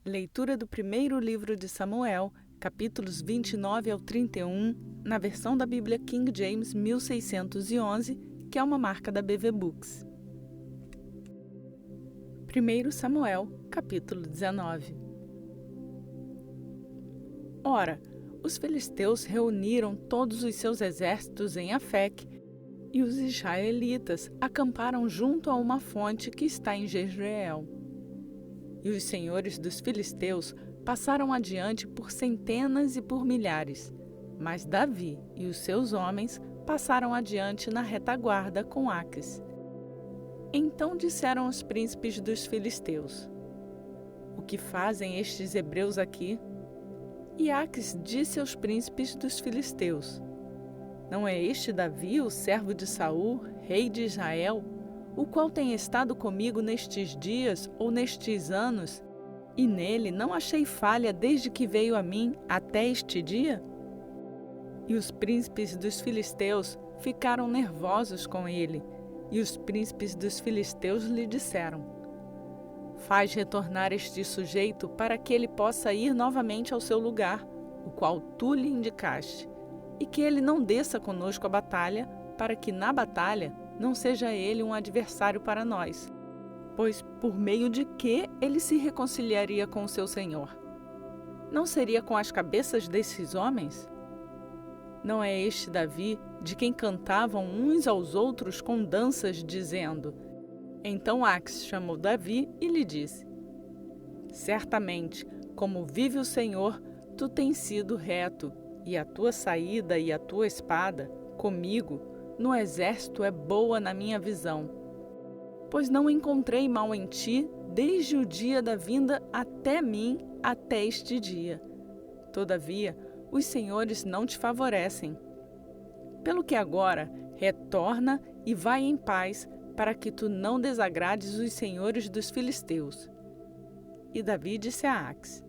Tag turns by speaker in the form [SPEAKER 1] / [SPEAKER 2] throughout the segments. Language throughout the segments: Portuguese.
[SPEAKER 1] Leitura do primeiro livro de Samuel, capítulos 29 ao 31, na versão da Bíblia King James 1611, que é uma marca da BV Books. 1 Samuel, capítulo 19. Ora, os filisteus reuniram todos os seus exércitos em Afec, e os israelitas acamparam junto a uma fonte que está em Jezreel. E os senhores dos filisteus passaram adiante por centenas e por milhares, mas Davi e os seus homens passaram adiante na retaguarda com Aques. Então disseram os príncipes dos filisteus: O que fazem estes hebreus aqui? E Aques disse aos príncipes dos filisteus: Não é este Davi, o servo de Saul, rei de Israel, o qual tem estado comigo nestes dias ou nestes anos, e nele não achei falha desde que veio a mim até este dia? E os príncipes dos filisteus ficaram nervosos com ele, e os príncipes dos filisteus lhe disseram: Faz retornar este sujeito para que ele possa ir novamente ao seu lugar, o qual tu lhe indicaste, e que ele não desça conosco à batalha, para que na batalha não seja ele um adversário para nós. Pois por meio de que ele se reconciliaria com o seu senhor? Não seria com as cabeças desses homens? Não é este Davi, de quem cantavam uns aos outros com danças, dizendo... Então Aques chamou Davi e lhe disse: Certamente, como vive o Senhor, tu tens sido reto, e a tua saída e a tua espada, comigo, no exército é boa na minha visão. Pois não encontrei mal em ti desde o dia da vinda até mim, até este dia. Todavia, os senhores não te favorecem. Pelo que agora, retorna e vai em paz, para que tu não desagrades os senhores dos filisteus. E Davi disse a Aques: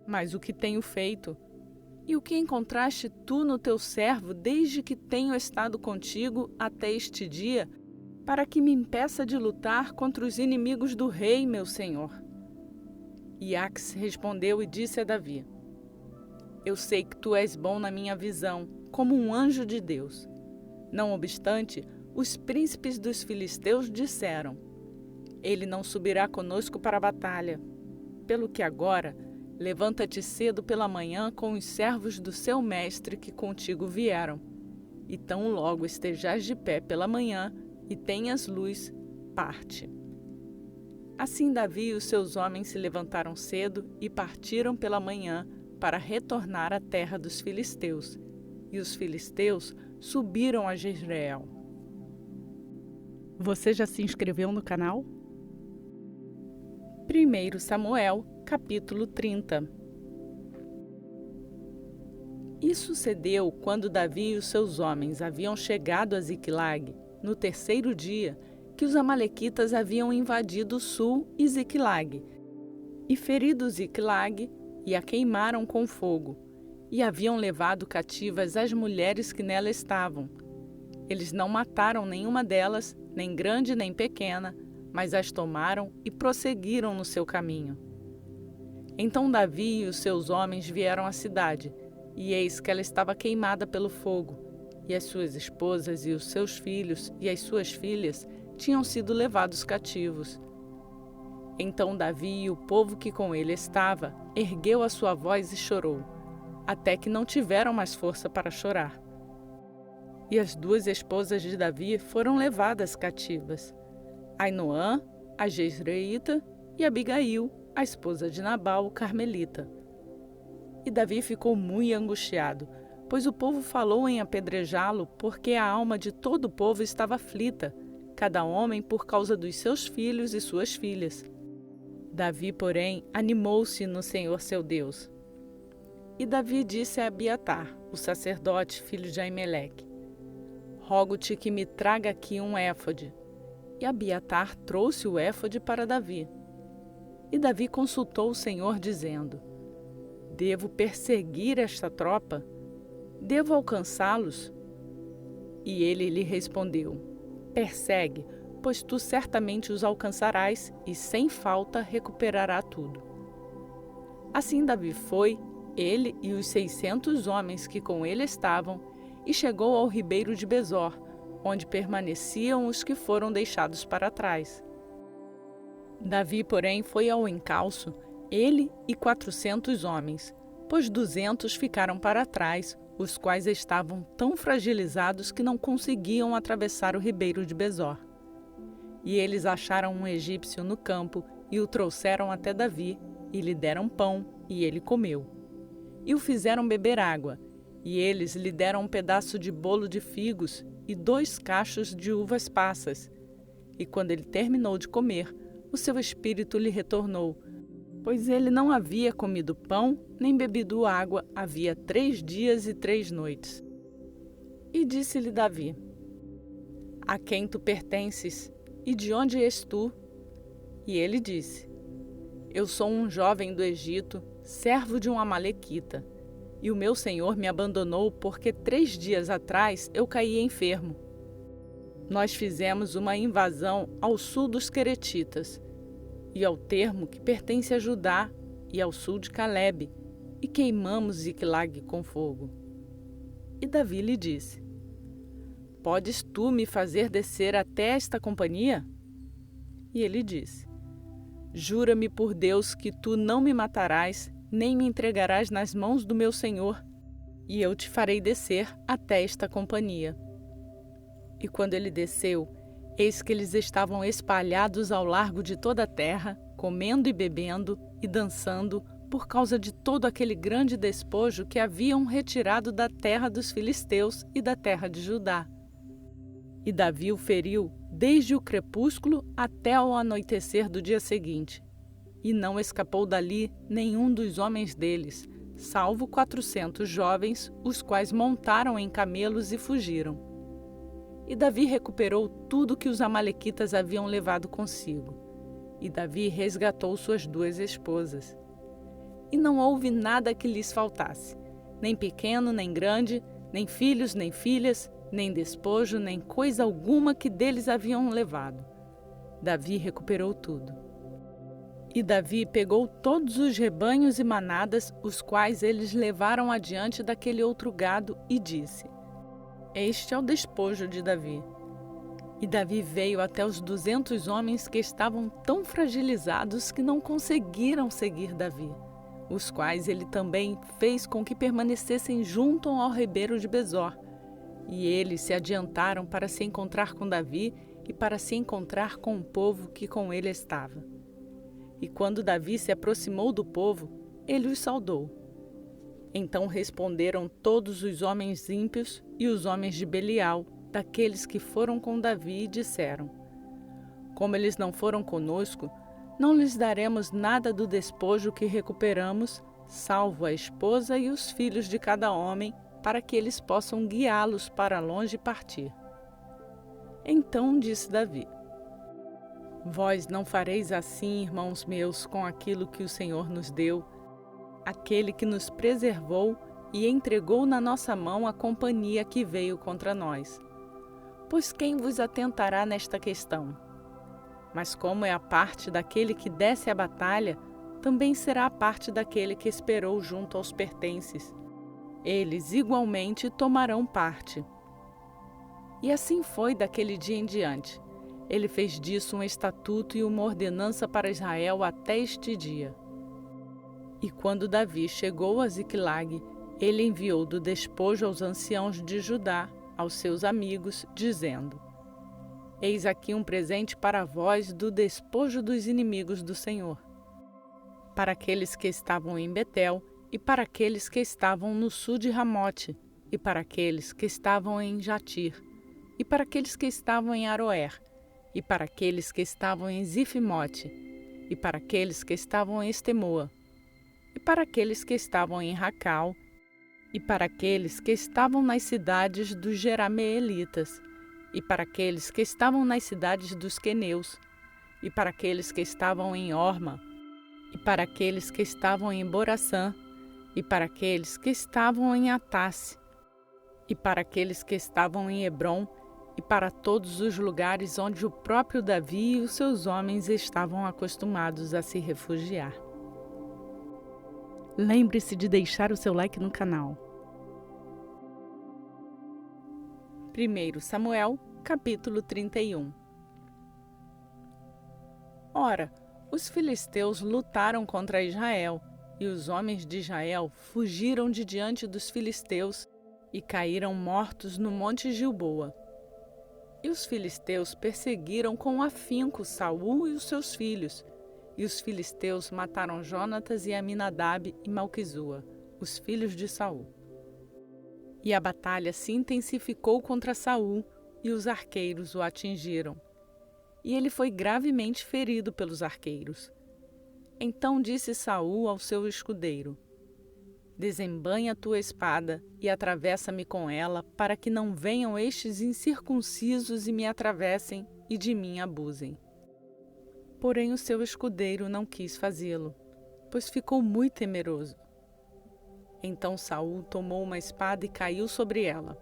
[SPEAKER 1] Mas o que tenho feito? E o que encontraste tu no teu servo desde que tenho estado contigo até este dia, para que me impeça de lutar contra os inimigos do rei, meu senhor? E Aques respondeu e disse a Davi: Eu sei que tu és bom na minha visão, como um anjo de Deus. Não obstante, os príncipes dos filisteus disseram: Ele não subirá conosco para a batalha. Pelo que agora, levanta-te cedo pela manhã com os servos do seu mestre que contigo vieram. E tão logo estejais de pé pela manhã e tenhas luz, parte. Assim Davi e os seus homens se levantaram cedo e partiram pela manhã para retornar à terra dos filisteus. E os filisteus subiram a Jezreel. Você já se inscreveu no canal? 1 Samuel, capítulo 30. E sucedeu quando Davi e os seus homens haviam chegado a Ziclag, no terceiro dia, que os amalequitas haviam invadido o sul e Ziclag, e ferido Ziclag, e a queimaram com fogo, e haviam levado cativas as mulheres que nela estavam. Eles não mataram nenhuma delas, nem grande nem pequena, mas as tomaram e prosseguiram no seu caminho. Então Davi e os seus homens vieram à cidade, e eis que ela estava queimada pelo fogo, e as suas esposas e os seus filhos e as suas filhas tinham sido levados cativos. Então Davi e o povo que com ele estava ergueu a sua voz e chorou, até que não tiveram mais força para chorar. E as duas esposas de Davi foram levadas cativas, Ainoã, a jezreelita, e Abigail, a esposa de Nabal, o carmelita. E Davi ficou muito angustiado, pois o povo falou em apedrejá-lo, porque a alma de todo o povo estava aflita, cada homem por causa dos seus filhos e suas filhas. Davi, porém, animou-se no Senhor seu Deus. E Davi disse a Abiatar, o sacerdote, filho de Aimeleque: Rogo-te que me traga aqui um éfode. E Abiatar trouxe o éfode para Davi. E Davi consultou o Senhor, dizendo: Devo perseguir esta tropa? Devo alcançá-los? E ele lhe respondeu: Persegue, pois tu certamente os alcançarás e sem falta recuperará tudo. Assim Davi foi, ele e os 600 homens que com ele estavam, e chegou ao ribeiro de Besor, onde permaneciam os que foram deixados para trás. Davi, porém, foi ao encalço, ele e 400 homens, pois 200 ficaram para trás, os quais estavam tão fragilizados que não conseguiam atravessar o ribeiro de Besor. E eles acharam um egípcio no campo e o trouxeram até Davi, e lhe deram pão, e ele comeu. E o fizeram beber água, e eles lhe deram um pedaço de bolo de figos e 2 cachos de uvas passas. E quando ele terminou de comer, o seu espírito lhe retornou, pois ele não havia comido pão nem bebido água havia 3 dias e 3 noites. E disse-lhe Davi: A quem tu pertences, e de onde és tu? E ele disse: Eu sou um jovem do Egito, servo de um amalequita, e o meu senhor me abandonou porque 3 dias atrás eu caí enfermo. Nós fizemos uma invasão ao sul dos Queretitas, e ao termo que pertence a Judá, e ao sul de Calebe, e queimamos Ziclag com fogo. E Davi lhe disse: Podes tu me fazer descer até esta companhia? E ele disse: Jura-me por Deus que tu não me matarás, nem me entregarás nas mãos do meu senhor, e eu te farei descer até esta companhia. E quando ele desceu, eis que eles estavam espalhados ao largo de toda a terra, comendo e bebendo e dançando, por causa de todo aquele grande despojo que haviam retirado da terra dos filisteus e da terra de Judá. E Davi o feriu desde o crepúsculo até ao anoitecer do dia seguinte, e não escapou dali nenhum dos homens deles, salvo 400 jovens, os quais montaram em camelos e fugiram. E Davi recuperou tudo que os amalequitas haviam levado consigo. E Davi resgatou suas 2 esposas. E não houve nada que lhes faltasse, nem pequeno, nem grande, nem filhos, nem filhas, nem despojo, nem coisa alguma que deles haviam levado. Davi recuperou tudo. E Davi pegou todos os rebanhos e manadas, os quais eles levaram adiante daquele outro gado, e disse: Este é o despojo de Davi. E Davi veio até os 200 homens que estavam tão fragilizados que não conseguiram seguir Davi, os quais ele também fez com que permanecessem junto ao ribeiro de Besor. E eles se adiantaram para se encontrar com Davi e para se encontrar com o povo que com ele estava. E quando Davi se aproximou do povo, ele os saudou. Então responderam todos os homens ímpios e os homens de Belial, daqueles que foram com Davi, e disseram: Como eles não foram conosco, não lhes daremos nada do despojo que recuperamos, salvo a esposa e os filhos de cada homem, para que eles possam guiá-los para longe e partir. Então disse Davi: Vós não fareis assim, irmãos meus, com aquilo que o Senhor nos deu, aquele que nos preservou e entregou na nossa mão a companhia que veio contra nós. Pois quem vos atentará nesta questão? Mas como é a parte daquele que desce à batalha, também será a parte daquele que esperou junto aos pertences. Eles igualmente tomarão parte. E assim foi daquele dia em diante. Ele fez disso um estatuto e uma ordenança para Israel até este dia. E quando Davi chegou a Ziclag, ele enviou do despojo aos anciãos de Judá, aos seus amigos, dizendo: Eis aqui um presente para vós do despojo dos inimigos do Senhor. Para aqueles que estavam em Betel, e para aqueles que estavam no sul de Ramote, e para aqueles que estavam em Jatir, e para aqueles que estavam em Aroer, e para aqueles que estavam em Zifimote, e para aqueles que estavam em Estemoa, e para aqueles que estavam em Racal, e para aqueles que estavam nas cidades dos Jerameelitas, e para aqueles que estavam nas cidades dos Queneus, e para aqueles que estavam em Orma, e para aqueles que estavam em Boraçã, e para aqueles que estavam em Atasse, e para aqueles que estavam em Hebrom, e para todos os lugares onde o próprio Davi e os seus homens estavam acostumados a se refugiar. Lembre-se de deixar o seu like no canal. 1 Samuel, capítulo 31. Ora, os filisteus lutaram contra Israel, e os homens de Israel fugiram de diante dos filisteus e caíram mortos no monte Gilboa. E os filisteus perseguiram com afinco Saul e os seus filhos, e os filisteus mataram Jonatas e Aminadab e Malquizua, os filhos de Saul. E a batalha se intensificou contra Saul, e os arqueiros o atingiram. E ele foi gravemente ferido pelos arqueiros. Então disse Saul ao seu escudeiro: Desembainha a tua espada e atravessa-me com ela, para que não venham estes incircuncisos e me atravessem e de mim abusem. Porém o seu escudeiro não quis fazê-lo, pois ficou muito temeroso. Então Saul tomou uma espada e caiu sobre ela.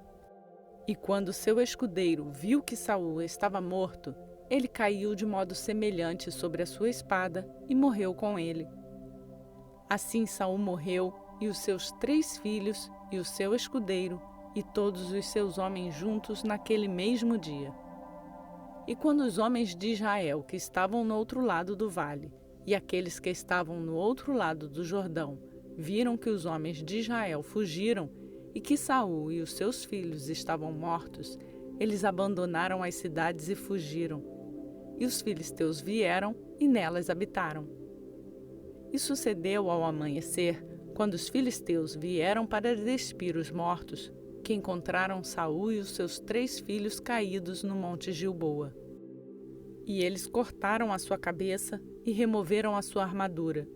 [SPEAKER 1] E quando seu escudeiro viu que Saul estava morto, ele caiu de modo semelhante sobre a sua espada e morreu com ele. Assim Saul morreu, e os seus 3 filhos, e o seu escudeiro, e todos os seus homens juntos naquele mesmo dia. E quando os homens de Israel que estavam no outro lado do vale, e aqueles que estavam no outro lado do Jordão, viram que os homens de Israel fugiram, e que Saul e os seus filhos estavam mortos, eles abandonaram as cidades e fugiram. E os filisteus vieram e nelas habitaram. E sucedeu ao amanhecer, quando os filisteus vieram para despir os mortos, que encontraram Saul e os seus 3 filhos caídos no monte Gilboa. E eles cortaram a sua cabeça e removeram a sua armadura,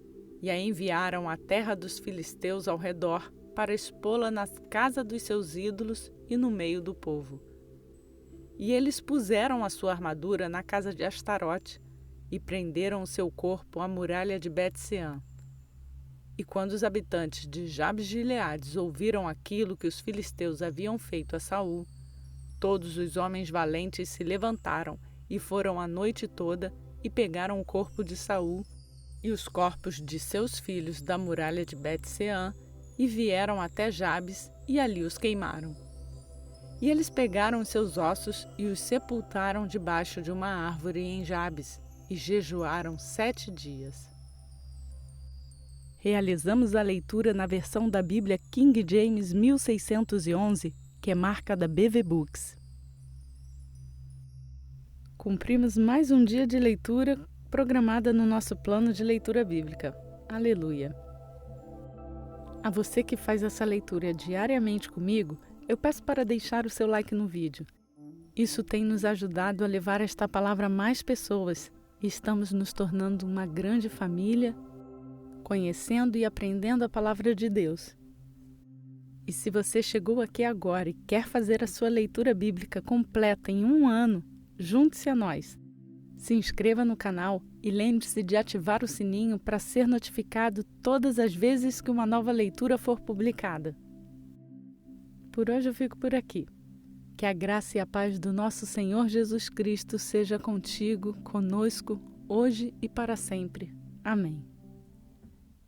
[SPEAKER 1] e a enviaram à terra dos filisteus ao redor, para expô-la na casa dos seus ídolos e no meio do povo. E eles puseram a sua armadura na casa de Astarote e prenderam o seu corpo à muralha de Bet-seã. E quando os habitantes de Jabes-Gileades ouviram aquilo que os filisteus haviam feito a Saul, todos os homens valentes se levantaram e foram a noite toda e pegaram o corpo de Saul e os corpos de seus filhos da muralha de Bet-seã e vieram até Jabes e ali os queimaram. E eles pegaram os seus ossos e os sepultaram debaixo de uma árvore em Jabes, e jejuaram 7 dias. Realizamos a leitura na versão da Bíblia King James 1611, que é marca da BV Books. Cumprimos mais um dia de leitura programada no nosso plano de leitura bíblica. Aleluia! A você que faz essa leitura diariamente comigo, eu peço para deixar o seu like no vídeo. Isso tem nos ajudado a levar esta palavra a mais pessoas e estamos nos tornando uma grande família, conhecendo e aprendendo a palavra de Deus. E se você chegou aqui agora e quer fazer a sua leitura bíblica completa em 1 ano, junte-se a nós. Se inscreva no canal e lembre-se de ativar o sininho para ser notificado todas as vezes que uma nova leitura for publicada. Por hoje eu fico por aqui. Que a graça e a paz do nosso Senhor Jesus Cristo seja contigo, conosco, hoje e para sempre. Amém.